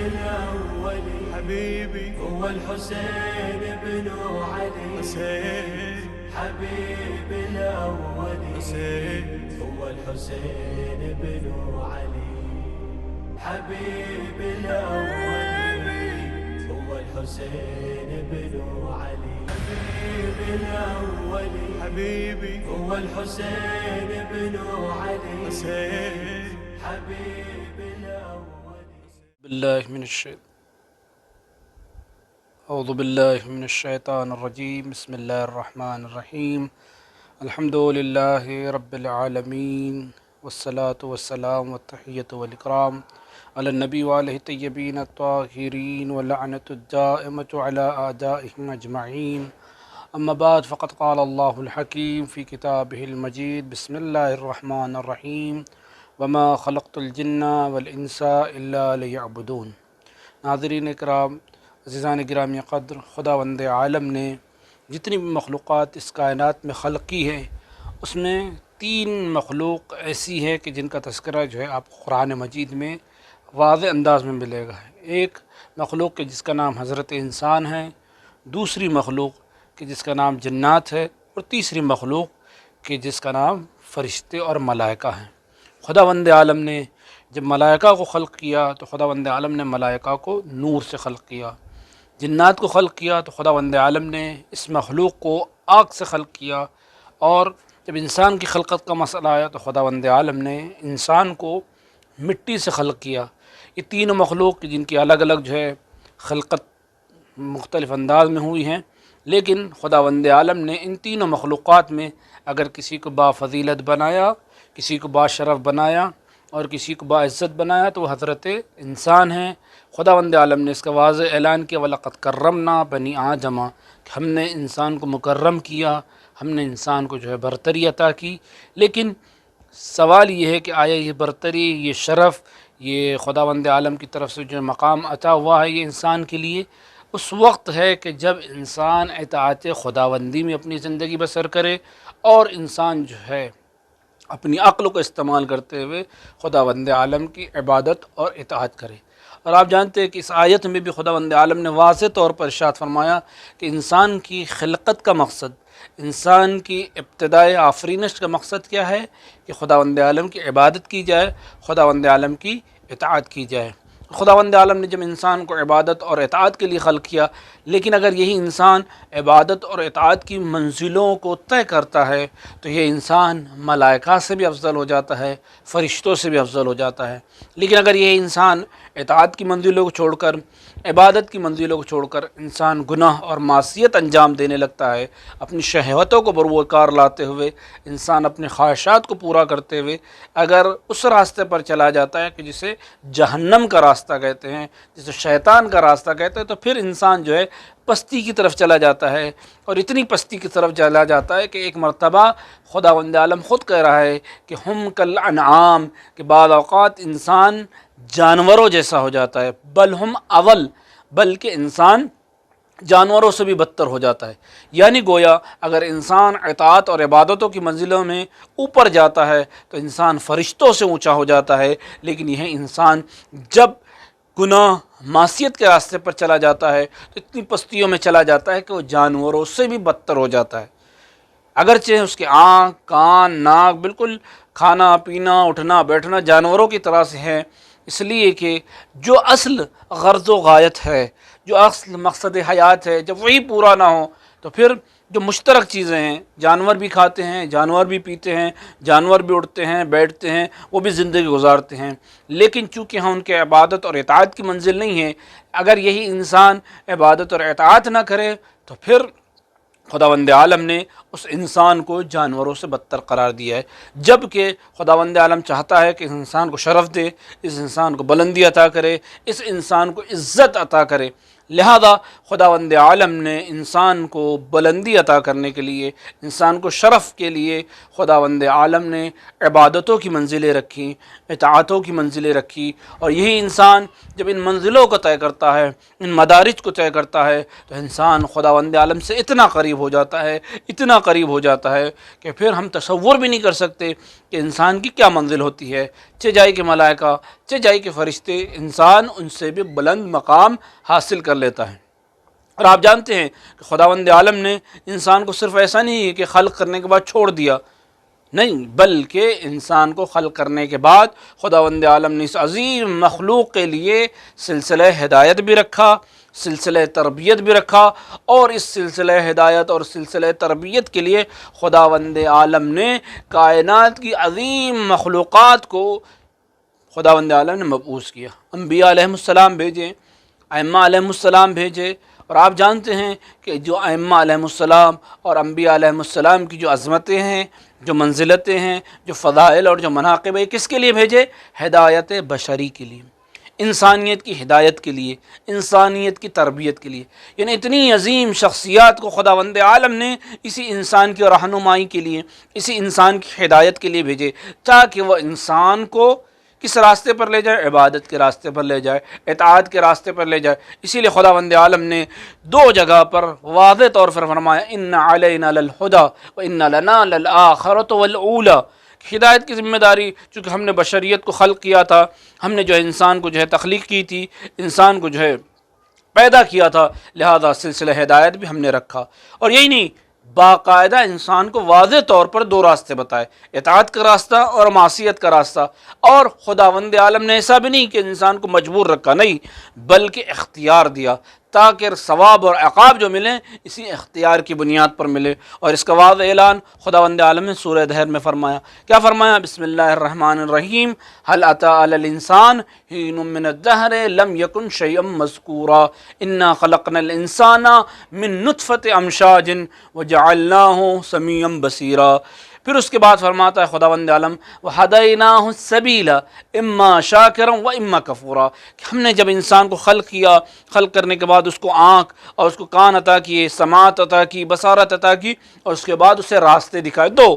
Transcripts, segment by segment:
الأول حبيبي هو الحسين بن علي حسين حبيب الأول حسين هو الحسين بن علي حبيب الأول هو الحسين بن علي حبيب الأول حبيبي هو الحسين بن علي حسين حبيب الأول أعوذ بالله من الشيطان الرجيم بسم الله الرحمن الرحيم الحمد لله رب العالمين والصلاة والسلام والتحية والإكرام على النبي وآله الطيبين الطاهرين واللعنة الدائمة على أعدائهم أجمعين أما بعد فقد قال الله الحكيم في كتابه المجيد بسم الله الرحمن الرحيم وما خلقت الجن والإنس إلا ليعبدون. ناظرین اکرام، عزیزان گرامی قدر، خداوند عالم نے جتنی بھی مخلوقات اس کائنات میں خلق کی ہے، اس میں 3 مخلوق ایسی ہے کہ جن کا تذکرہ جو ہے آپ کو قرآن مجید میں واضح انداز میں ملے گا. ایک مخلوق کہ جس کا نام حضرت انسان ہے، دوسری مخلوق کہ جس کا نام جنات ہے، اور تیسری مخلوق کہ جس کا نام فرشتے اور ملائکہ ہیں. خداوند عالم نے جب ملائکہ کو خلق کیا تو خداوند عالم نے ملائکہ کو نور سے خلق کیا. جنات کو خلق کیا تو خداوند عالم نے اس مخلوق کو آگ سے خلق کیا. اور جب انسان کی خلقت کا مسئلہ آیا تو خداوند عالم نے انسان کو مٹی سے خلق کیا. یہ 3 مخلوق جن کی الگ الگ جو ہے خلقت مختلف انداز میں ہوئی ہیں، لیکن خداوند عالم نے ان 3 مخلوقات میں اگر کسی کو با فضیلت بنایا، کسی کو با شرف بنایا اور کسی کو با عزت بنایا تو وہ حضرت انسان ہیں. خداوند عالم نے اس کا واضح اعلان کیا وَلَقَدْ كَرَّمْنَا بَنِي آدَمَ، کہ ہم نے انسان کو مکرم کیا، ہم نے انسان کو جو ہے برتری عطا کی. لیکن سوال یہ ہے کہ آیا یہ برتری، یہ شرف، یہ خداوند عالم کی طرف سے جو مقام عطا ہوا ہے یہ انسان کے لیے اس وقت ہے کہ جب انسان اطاعت خداوندی میں اپنی زندگی بسر کرے اور انسان جو ہے اپنی عقل کو استعمال کرتے ہوئے خداوند عالم کی عبادت اور اطاعت کرے. اور آپ جانتے ہیں کہ اس آیت میں بھی خداوند عالم نے واضح طور پر ارشاد فرمایا کہ انسان کی خلقت کا مقصد، انسان کی ابتدائے آفرینش کا مقصد کیا ہے کہ خداوند عالم کی عبادت کی جائے، خداوند عالم کی اطاعت کی جائے. خداوند عالم نے جب انسان کو عبادت اور اطاعت کے لیے خلق کیا، لیکن اگر یہی انسان عبادت اور اطاعت کی منزلوں کو طے کرتا ہے تو یہ انسان ملائکہ سے بھی افضل ہو جاتا ہے، فرشتوں سے بھی افضل ہو جاتا ہے. لیکن اگر یہ انسان اطاعت کی منزلوں کو چھوڑ کر، عبادت کی منزلوں کو چھوڑ کر انسان گناہ اور معصیت انجام دینے لگتا ہے، اپنی شہوتوں کو بروکار لاتے ہوئے، انسان اپنے خواہشات کو پورا کرتے ہوئے اگر اس راستے پر چلا جاتا ہے کہ جسے جہنم کا راستہ کہتے ہیں، جسے شیطان کا راستہ کہتے ہیں، تو پھر انسان جو ہے پستی کی طرف چلا جاتا ہے. اور اتنی پستی کی طرف چلا جاتا ہے کہ ایک مرتبہ خداوند عالم خود کہہ رہا ہے کہ ہم کالانعام، کہ بعض اوقات انسان جانوروں جیسا ہو جاتا ہے، بل ہم اول، بلکہ انسان جانوروں سے بھی بدتر ہو جاتا ہے. یعنی گویا اگر انسان اطاعت اور عبادتوں کی منزلوں میں اوپر جاتا ہے تو انسان فرشتوں سے اونچا ہو جاتا ہے، لیکن یہ انسان جب گناہ معصیت کے راستے پر چلا جاتا ہے تو اتنی پستیوں میں چلا جاتا ہے کہ وہ جانوروں سے بھی بدتر ہو جاتا ہے. اگرچہ اس کے آنکھ، کان، ناک بالکل کھانا پینا اٹھنا بیٹھنا جانوروں کی طرح سے ہے، اس لیے کہ جو اصل غرض و غایت ہے، جو اصل مقصد حیات ہے، جب وہی پورا نہ ہو تو پھر جو مشترک چیزیں ہیں، جانور بھی کھاتے ہیں، جانور بھی پیتے ہیں، جانور بھی اٹھتے ہیں بیٹھتے ہیں، وہ بھی زندگی گزارتے ہیں، لیکن چونکہ ہم ان کے عبادت اور اطاعت کی منزل نہیں ہے، اگر یہی انسان عبادت اور اطاعت نہ کرے تو پھر خداوند عالم نے اس انسان کو جانوروں سے بدتر قرار دیا ہے. جبکہ خداوند عالم چاہتا ہے کہ اس انسان کو شرف دے، اس انسان کو بلندی عطا کرے، اس انسان کو عزت عطا کرے. لہذا خداوند عالم نے انسان کو بلندی عطا کرنے کے لیے، انسان کو شرف کے لیے خداوند عالم نے عبادتوں کی منزلیں رکھی، اطاعتوں کی منزلیں رکھی. اور یہی انسان جب ان منزلوں کو طے کرتا ہے، ان مدارج کو طے کرتا ہے، تو انسان خداوند عالم سے اتنا قریب ہو جاتا ہے، اتنا قریب ہو جاتا ہے کہ پھر ہم تصور بھی نہیں کر سکتے کہ انسان کی کیا منزل ہوتی ہے۔ چہ جائے کہ ملائکہ، چہ جائے کہ فرشتے، انسان ان سے بھی بلند مقام حاصل کر لیتا ہے۔ اور آپ جانتے ہیں کہ خداوند عالم نے انسان کو صرف ایسا نہیں کہ خلق کرنے کے بعد چھوڑ دیا، نہیں، بلکہ انسان کو خلق کرنے کے بعد خداوند عالم نے اس عظیم مخلوق کے لیے سلسلہ ہدایت بھی رکھا، سلسلہ تربیت بھی رکھا، اور اس سلسلہ ہدایت اور سلسلہ تربیت کے لیے خداوند عالم نے کائنات کی عظیم مخلوقات کو خداوند عالم نے مبعوث کیا، انبیاء علیہ السلام بھیجے، ائمہ علیہ السلام بھیجے۔ اور آپ جانتے ہیں کہ جو ائمہ علیہ السلام اور انبیاء علیہ السلام کی جو عظمتیں ہیں، جو منزلتیں ہیں، جو فضائل اور جو مناقب ہیں، کس کے لیے بھیجے؟ ہدایت بشری کے لیے، انسانیت کی ہدایت کے لیے، انسانیت کی تربیت کے لیے۔ یعنی اتنی عظیم شخصیات کو خداوند عالم نے اسی انسان کی رہنمائی کے لیے، اسی انسان کی ہدایت کے لیے بھیجے، تاکہ وہ انسان کو کس راستے پر لے جائے؟ عبادت کے راستے پر لے جائے، اطاعت کے راستے پر لے جائے۔ اسی لیے خداوند عالم نے دو جگہ پر واضح طور پر فرمایا، ان علینا للہدی وان لنا للآخرۃ والأولی۔ ہدایت کی ذمہ داری، چونکہ ہم نے بشریت کو خلق کیا تھا، ہم نے جو ہے انسان کو جو ہے تخلیق کی تھی، انسان کو جو ہے پیدا کیا تھا، لہذا سلسلہ ہدایت بھی ہم نے رکھا۔ اور یہی نہیں، باقاعدہ انسان کو واضح طور پر دو راستے بتائے، اطاعت کا راستہ اور معصیت کا راستہ۔ اور خداوند عالم نے ایسا بھی نہیں کہ انسان کو مجبور رکھا، نہیں، بلکہ اختیار دیا، تاکہ ثواب اور عقاب جو ملیں اسی اختیار کی بنیاد پر ملے۔ اور اس کا واضح اعلان خداوند عالم نے سورہ دہر میں فرمایا، کیا فرمایا؟ بسم اللہ الرحمن الرحیم، هل اتى على الانسان حين من الدهر لم يكن شيئا مذكورا انا خلقنا الانسان من نطفة امشاج وجعلناه سميعا بصيرا۔ پھر اس کے بعد فرماتا ہے خداوند عالم، وَهَدَيْنَاهُ السَّبِيلَ إِمَّا شَاكِرًا وَإِمَّا كَفُورًا، کہ ہم نے جب انسان کو خلق کیا، خلق کرنے کے بعد اس کو آنکھ اور اس کو کان عطا کیے، سماعت عطا کی، بصارت عطا کی، اور اس کے بعد اسے راستے دکھائے دو۔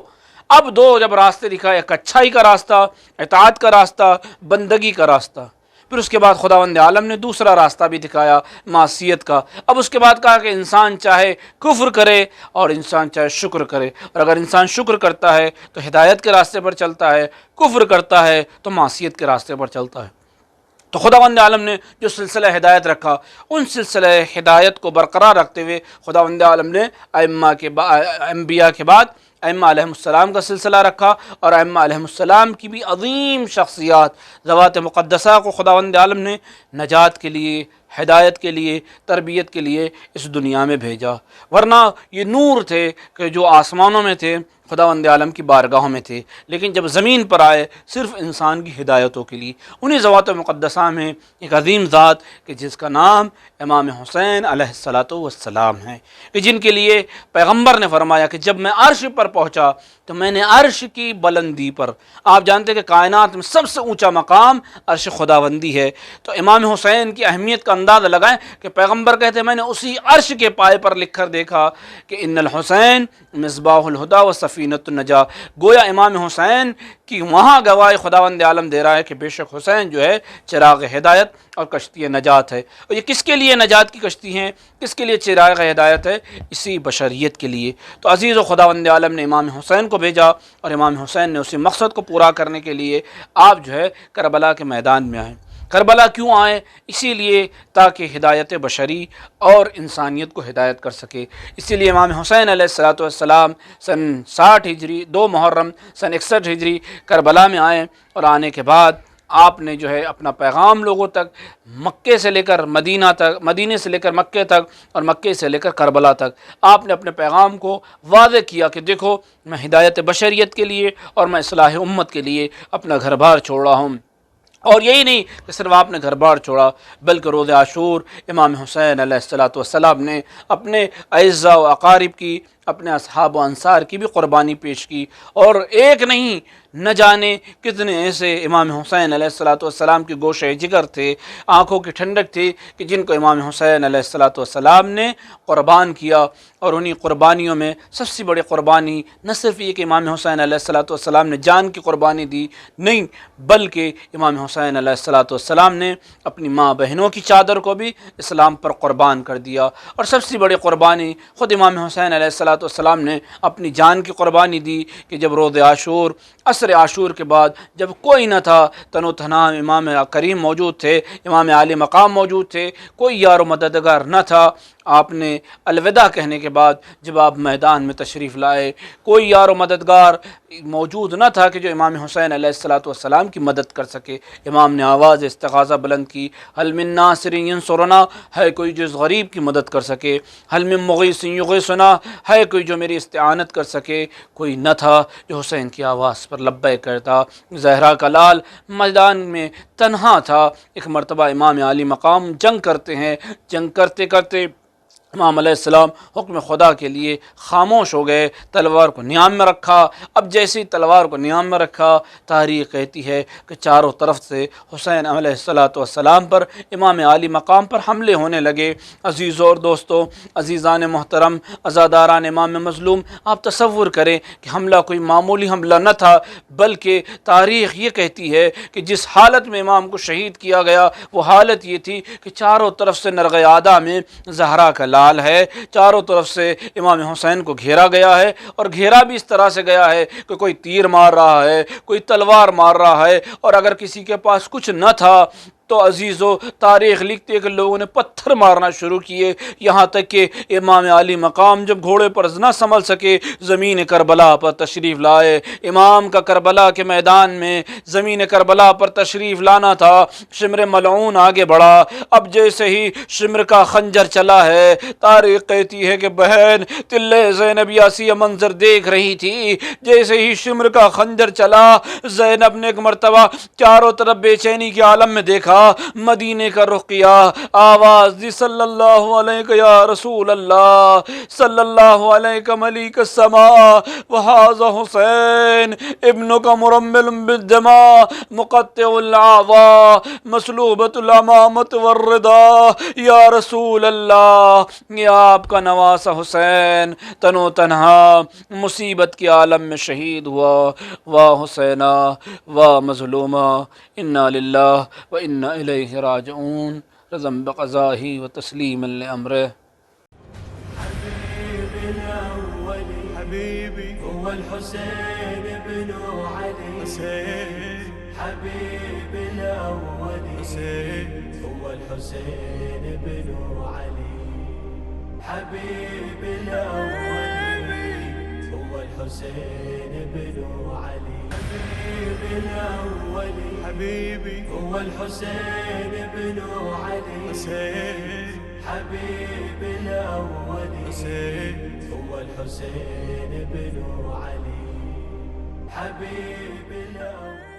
اب دو جب راستے دکھائے، ایک اچھائی کا راستہ، اطاعت کا راستہ، بندگی کا راستہ، پھر اس کے بعد خداوند عالم نے دوسرا راستہ بھی دکھایا، معصیت کا۔ اب اس کے بعد کہا کہ انسان چاہے کفر کرے اور انسان چاہے شکر کرے، اور اگر انسان شکر کرتا ہے تو ہدایت کے راستے پر چلتا ہے، کفر کرتا ہے تو معصیت کے راستے پر چلتا ہے۔ تو خداوند عالم نے جو سلسلہ ہدایت رکھا، ان سلسلہ ہدایت کو برقرار رکھتے ہوئے خداوند عالم نے انبیاء کے بعد ائمہ علیہ السلام کا سلسلہ رکھا، اور ائمہ علیہ السلام کی بھی عظیم شخصیات، ذوات مقدسہ کو خداوند عالم نے نجات کے لیے، ہدایت کے لیے، تربیت کے لیے اس دنیا میں بھیجا۔ ورنہ یہ نور تھے کہ جو آسمانوں میں تھے، خداوند عالم کی بارگاہوں میں تھے، لیکن جب زمین پر آئے صرف انسان کی ہدایتوں کے لیے۔ انہی ذوات مقدسہ میں ایک عظیم ذات کہ جس کا نام امام حسین علیہ السلام ہے، کہ جن کے لیے پیغمبر نے فرمایا کہ جب میں عرش پر پہنچا تو میں نے عرش کی بلندی پر، آپ جانتے کہ کائنات میں سب سے اونچا مقام عرش خداوندی ہے، تو امام حسین کی اہمیت کا اندازہ لگائیں کہ پیغمبر کہتے ہیں میں نے اسی عرش کے پائے پر لکھ کر دیکھا کہ ان الحسین مصباح الہدی و سفینۃ النجاہ، گویا امام حسین کی وہاں گواہی خداوند عالم دے رہا ہے کہ بے شک حسین جو ہے چراغ ہدایت اور کشتی نجات ہے۔ اور یہ کس کے لیے نجات کی کشتی ہیں، کس کے لیے چراغ ہدایت ہے؟ اسی بشریت کے لیے۔ تو عزیز و خداوند عالم نے امام حسین کو بھیجا، اور امام حسین نے اسی مقصد کو پورا کرنے کے لیے آپ جو ہے کربلا کے میدان میں آئے۔ کربلا کیوں آئے؟ اسی لیے تاکہ ہدایت بشری اور انسانیت کو ہدایت کر سکے۔ اسی لیے امام حسین علیہ السلام سن 60 ہجری 2 محرم سن 61 ہجری کربلا میں آئے، اور آنے کے بعد آپ نے جو ہے اپنا پیغام لوگوں تک، مکے سے لے کر مدینہ تک، مدینے سے لے کر مکے تک، اور مکے سے لے کر کربلا تک، آپ نے اپنے پیغام کو واضح کیا کہ دیکھو میں ہدایت بشریت کے لیے اور میں اصلاح امت کے لیے اپنا گھر بار چھوڑ رہا ہوں۔ اور یہی نہیں کہ صرف آپ نے گھر بار چھوڑا، بلکہ روز عاشور امام حسین علیہ السلام نے اپنے اعزاء و اقارب کی، اپنے اصحاب و انصار کی بھی قربانی پیش کی، اور ایک نہیں نہ جانے کتنے ایسے امام حسین علیہ السلام کے گوشے جگر تھے، آنکھوں کی ٹھنڈک تھی، کہ جن کو امام حسین علیہ السلام نے قربان کیا۔ اور انہی قربانیوں میں سب سے بڑی قربانی نہ صرف یہ کہ امام حسین علیہ السلام نے جان کی قربانی دی، نہیں، بلکہ امام حسین علیہ السلام نے اپنی ماں بہنوں کی چادر کو بھی اسلام پر قربان کر دیا، اور سب سے بڑی قربانی خود امام حسین علیہ السلام نے اپنی جان کی قربانی دی کہ جب روز عاشور عصر عاشور کے بعد جب کوئی نہ تھا، تن و تنہا امام کریم موجود تھے، امام عالی مقام موجود تھے، کوئی یار و مددگار نہ تھا، آپ نے الوداع کہنے کے بعد جب آپ میدان میں تشریف لائے، کوئی یار و مددگار موجود نہ تھا کہ جو امام حسین علیہ السلام کی مدد کر سکے۔ امام نے آواز استغاثہ بلند کی، حل من ناصر ینصرنا، ہے کوئی جو اس غریب کی مدد کر سکے، حل من مغیث یغیثنا، ہے کوئی جو میری استعانت کر سکے، کوئی نہ تھا جو حسین کی آواز پر لبیک کرتا۔ زہرا کا لال میدان میں تنہا تھا۔ ایک مرتبہ امام عالی مقام جنگ کرتے ہیں، جنگ کرتے کرتے امام علیہ السلام حکم خدا کے لیے خاموش ہو گئے، تلوار کو نیام میں رکھا۔ اب جیسے ہی تلوار کو نیام میں رکھا، تاریخ کہتی ہے کہ چاروں طرف سے حسین علیہ السلام پر، امام عالی مقام پر حملے ہونے لگے۔ عزیزوں اور دوستوں، عزیزان محترم، عزاداران امام مظلوم، آپ تصور کریں کہ حملہ کوئی معمولی حملہ نہ تھا، بلکہ تاریخ یہ کہتی ہے کہ جس حالت میں امام کو شہید کیا گیا وہ حالت یہ تھی کہ چاروں طرف سے نرغ اعداء میں زہرا کا لال ہے، چاروں طرف سے امام حسین کو گھیرا گیا ہے، اور گھیرا بھی اس طرح سے گیا ہے کہ کوئی تیر مار رہا ہے، کوئی تلوار مار رہا ہے، اور اگر کسی کے پاس کچھ نہ تھا تو عزیزو تاریخ لکھتی ہے کہ لوگوں نے پتھر مارنا شروع کیے، یہاں تک کہ امام عالی مقام جب گھوڑے پر نہ سنبھل سکے، زمین کربلا پر تشریف لائے۔ امام کا کربلا کے میدان میں زمین کربلا پر تشریف لانا تھا۔ شمر ملعون آگے بڑھا، اب جیسے ہی شمر کا خنجر چلا ہے، تاریخ کہتی ہے کہ بہن تلے زینب یاسی منظر دیکھ رہی تھی، جیسے ہی شمر کا خنجر چلا، زینب نے ایک مرتبہ چاروں طرف بے چینی کے عالم میں دیکھا، مدینے کا رخ کیا، آواز دی صلی اللہ علیہ یا رسول اللہ، صلی اللہ علیہ ملیک السماء، وہذا حسین ابنک مرمل بالدماء مقطع الاعضاء مسلوبۃ الامامۃ والرضا، یا رسول اللہ، یا آپ کا نواسہ حسین تن و تنہا مصیبت کے عالم میں شہید ہوا، واہ حسینہ واہ مظلومہ، انا للہ و انا الیہ راجعون، رضا بقضائہ و تسلیما لامرہ۔ حبيبي الأولي حبيبي هو الحسين بن علي حسين، حبيبي الأولي حسين هو الحسين بن علي، حبيبي الأولي هو الحسين بن علي، حبيبي الأولي حبيبي هو الحسين بن علي حسين، حبيبي الأولي حسين هو الحسين بن علي، حبيبي الأولي